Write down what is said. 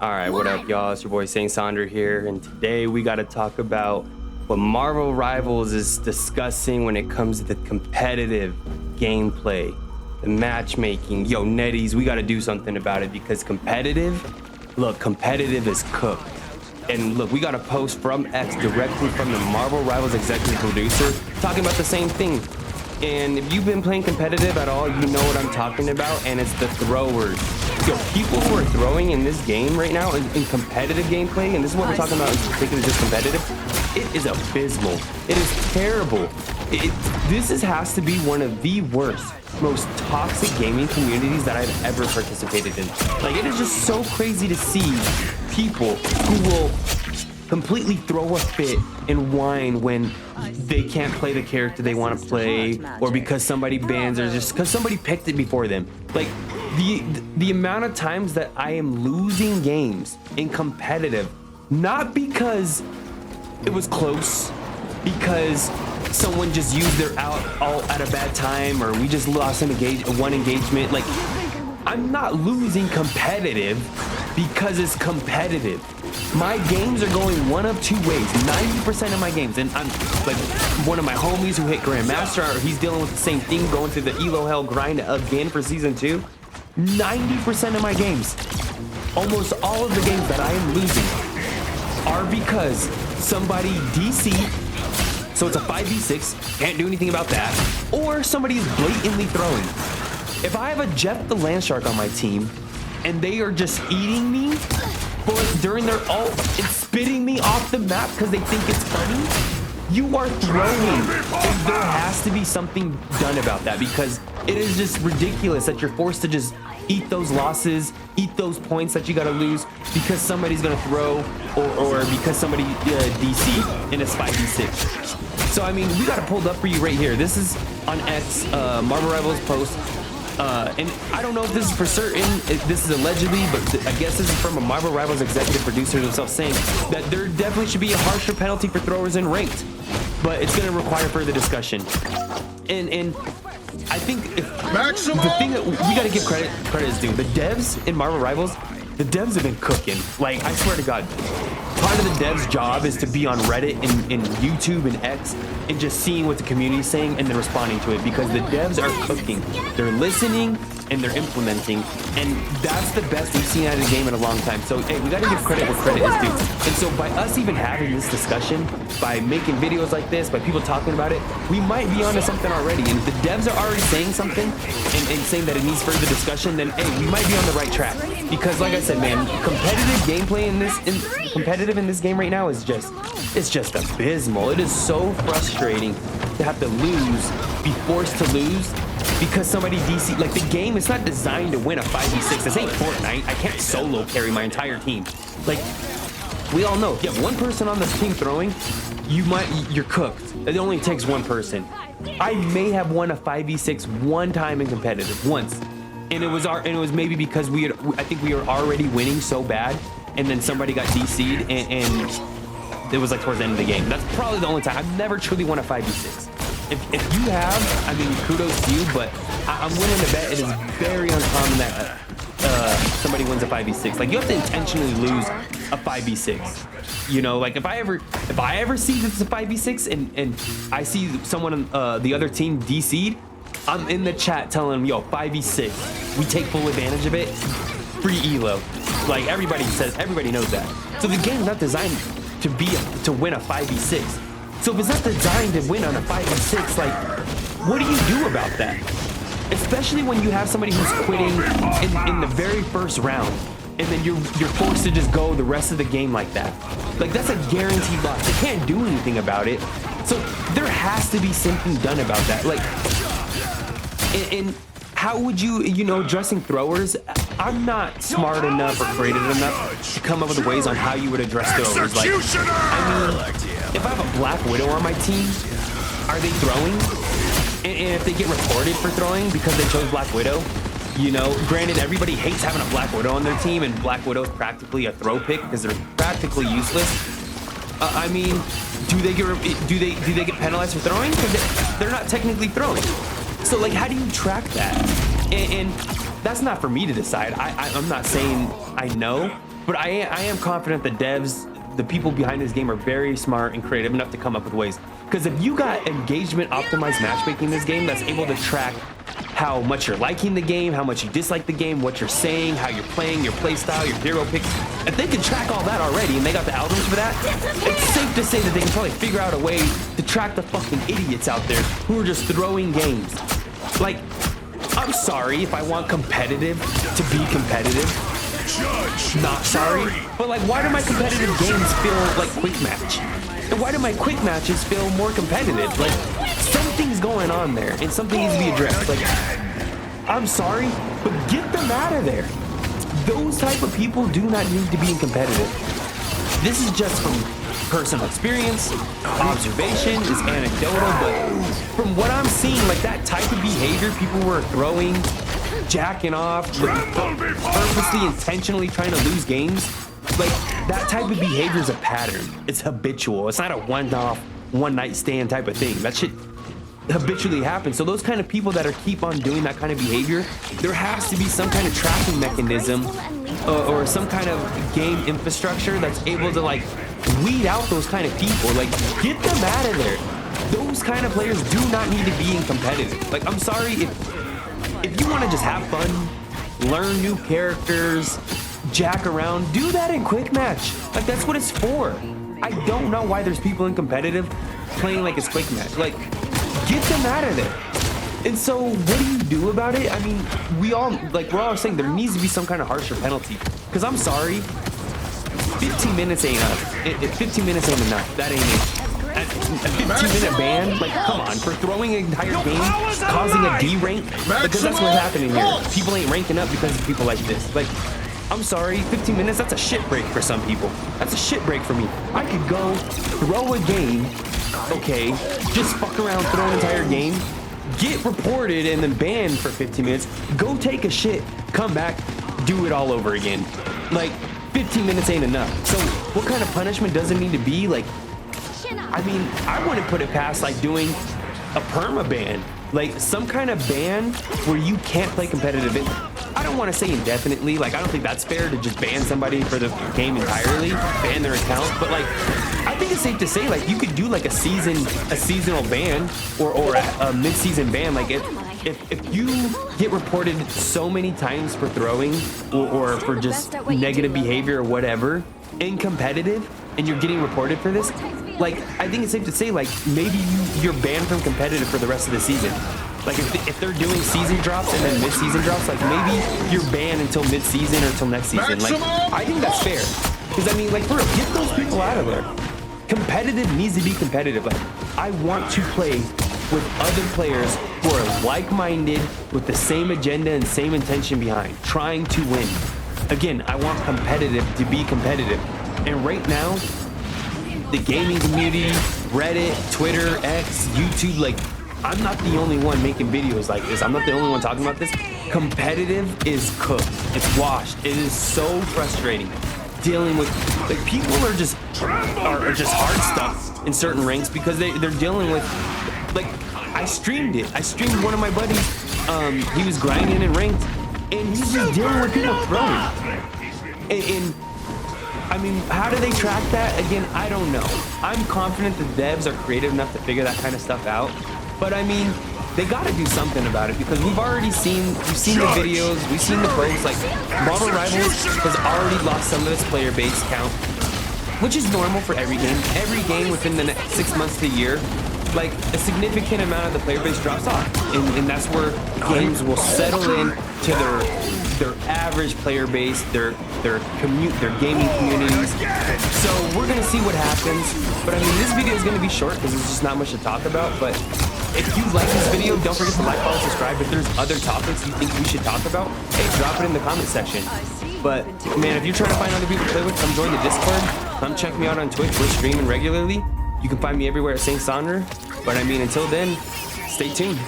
All right, what up, y'all? It's your boy Saint Sonder here, and today we got to talk about what Marvel Rivals is discussing when it comes to the competitive gameplay, the matchmaking. Yo, NetEase, we got to do something about it because competitive is cooked. And look, we got a post from X directly from the Marvel Rivals executive producer talking about the same thing. And if you've been playing competitive at all, you know what I'm talking about, and it's the throwers. Yo, people who are throwing in this game right now in competitive gameplay, and this is what we're talking about in particular, just competitive, it is abysmal. It is terrible. This has to be one of the worst, most toxic gaming communities that I've ever participated in. Like, it is just so crazy to see people who will completely throw a fit and whine when they can't play the character they want to play, or because somebody bans, or just because somebody picked it before them. Like, the amount of times that I am losing games in competitive, not because it was close, because someone just used their alt at a bad time, or we just lost one engagement. Like, I'm not losing competitive because it's competitive. My games are going one of two ways. 90% of my games, and I'm like one of my homies who hit Grandmaster, he's dealing with the same thing, going through the Elo Hell grind again for season 2. 90% of my games, almost all of the games that I am losing, are because somebody DC'd, so it's a 5v6, can't do anything about that, or somebody is blatantly throwing. If I have a Jeff the Landshark on my team, and they are just eating me during their ult and spitting me off the map because they think it's funny, you are throwing. And there has to be something done about that, because it is just ridiculous that you're forced to just eat those losses, eat those points that you got to lose because somebody's going to throw, or because somebody DC in a 5v6. So, I mean, we got it pulled up for you right here. This is on X, Marvel Rivals post. And I don't know if this is for certain, if this is allegedly, but I guess this is from a Marvel Rivals executive producer himself saying that there definitely should be a harsher penalty for throwers in ranked, but it's going to require further discussion. And I think the thing that we got to give credit is due. The devs in Marvel Rivals, the devs have been cooking. Like, I swear to God, part of the devs' job is to be on Reddit and YouTube and X and just seeing what the community is saying and then responding to it, because the devs are cooking. They're listening and they're implementing, and that's the best we've seen out of the game in a long time. So, hey, we got to give credit where credit is due. And so by us even having this discussion, by making videos like this, by people talking about it, we might be onto something already. And if the devs are already saying something and saying that it needs further discussion, then hey, we might be on the right track. Because like I said, man, competitive gameplay in this game right now is just, it's just abysmal. It is so frustrating to have to lose, be forced to lose because somebody DC. Like, the game is not designed to win a 5v6. This ain't Fortnite. I can't solo carry my entire team. Like, we all know, if you have one person on this team throwing, you're cooked. It only takes one person. I may have won a 5v6 one time in competitive, once, and it was maybe because I think we were already winning so bad, and then somebody got DC'd, and it was like towards the end of the game. That's probably the only time. I've never truly won a 5v6. If you have, I mean, kudos to you, but I'm willing to bet it is very uncommon that somebody wins a 5v6. Like, you have to intentionally lose a 5v6. You know, like, if I ever see that it's a 5v6 and I see someone on the other team DC'd, I'm in the chat telling them, yo, 5v6. We take full advantage of it. Free elo. Like, everybody knows that. So the game's not designed to win a 5v6. So if it's not designed to win on a 5v6, like, what do you do about that? Especially when you have somebody who's quitting in the very first round, and then you're forced to just go the rest of the game like that. Like, that's a guaranteed loss. They can't do anything about it. So there has to be something done about that. Like, and how would you addressing throwers? I'm not smart enough or creative enough to come up with ways on how you would address throwers. Like, I mean, if I have a Black Widow on my team, are they throwing? And if they get reported for throwing because they chose Black Widow, granted, everybody hates having a Black Widow on their team, and Black Widow is practically a throw pick because they're practically useless. I mean, do they get penalized for throwing? Because they're not technically throwing. So, like, how do you track that? And that's not for me to decide. I'm not saying I know, But I am confident the devs, the people behind this game, are very smart and creative enough to come up with ways. Because if you got engagement optimized matchmaking in this game that's able to track how much you're liking the game, how much you dislike the game, what you're saying, how you're playing, your play style, your hero picks, if they can track all that already and they got the algorithms for that, it's safe to say that they can probably figure out a way to track the fucking idiots out there who are just throwing games. Like, I'm sorry if I want competitive to be competitive. Not sorry, but like, why do my competitive games feel like quick match? And why do my quick matches feel more competitive? Like, something's going on there and something needs to be addressed. Like, I'm sorry, but get them out of there. Those type of people do not need to be in competitive. This is just from personal experience, observation, is anecdotal, but from what I'm seeing, like that type of behavior people were throwing, jacking off, purposely, intentionally trying to lose games, like that type of behavior is a pattern. It's habitual. It's not a one-off, one-night stand type of thing. That shit habitually happens. So those kind of people that are keep on doing that kind of behavior, there has to be some kind of tracking mechanism or some kind of game infrastructure that's able to like weed out those kind of people. Like, get them out of there. Those kind of players do not need to be in competitive. Like, I'm sorry, if you want to just have fun, learn new characters, jack around, do that in quick match. Like, that's what it's for. I don't know why there's people in competitive playing like it's quick match. Like, get them out of there. And so what do you do about it? I mean, we're all saying there needs to be some kind of harsher penalty. Because I'm sorry, 15 minutes ain't enough. 15 minutes ain't enough. That ain't it. A 15-minute ban? Like, come on, for throwing an entire game, causing a D rank? Because that's what's happening here. People ain't ranking up because of people like this. Like, I'm sorry, 15 minutes, that's a shit break for some people. That's a shit break for me. I could go throw a game, okay, just fuck around, throw an entire game, get reported and then banned for 15 minutes, go take a shit, come back, do it all over again. Like, 15 minutes ain't enough. So what kind of punishment does it need to be? Like, I mean, I wouldn't put it past like doing a perma ban, like some kind of ban where you can't play competitive. I don't want to say indefinitely. Like, I don't think that's fair to just ban somebody for the game entirely, ban their account. But like, I think it's safe to say like you could do like a seasonal ban or a mid-season ban. Like if you get reported so many times for throwing or for just negative behavior or whatever in competitive, and you're getting reported for this, like, I think it's safe to say like maybe you're banned from competitive for the rest of the season. Like if they're doing season drops and then mid-season drops, like maybe you're banned until mid-season or until next season. Like, I think that's fair. Because I mean, like, for real, get those people out of there. Competitive needs to be competitive. Like, I want to play with other players who are like-minded with the same agenda and same intention behind, trying to win. Again, I want competitive to be competitive. And right now, the gaming community, Reddit, Twitter, X, YouTube, like, I'm not the only one making videos like this. I'm not the only one talking about this. Competitive is cooked. It's washed. It is so frustrating dealing with, like, people are just hard stuff in certain ranks because they're dealing with, like, I streamed it. I streamed one of my buddies. He was grinding and ranked, and he's just dealing with people throwing. And I mean, how do they track that? Again, I don't know. I'm confident the devs are creative enough to figure that kind of stuff out. But I mean, they got to do something about it because we've seen the videos, we've seen the posts. Like, Marvel Rivals has already lost some of its player base count, which is normal for every game. Every game within the next 6 months to a year, like, a significant amount of the player base drops off, and that's where games will settle in to their average player base, their gaming communities. So we're gonna see what happens. But I mean, this video is gonna be short because there's just not much to talk about. But if you like this video, don't forget to like, follow, subscribe. If there's other topics you think we should talk about, hey, drop it in the comment section. But man, if you're trying to find other people to play with, come join the Discord. Come check me out on Twitch. We're streaming regularly. You can find me everywhere at St. Sonder. But I mean, until then, stay tuned.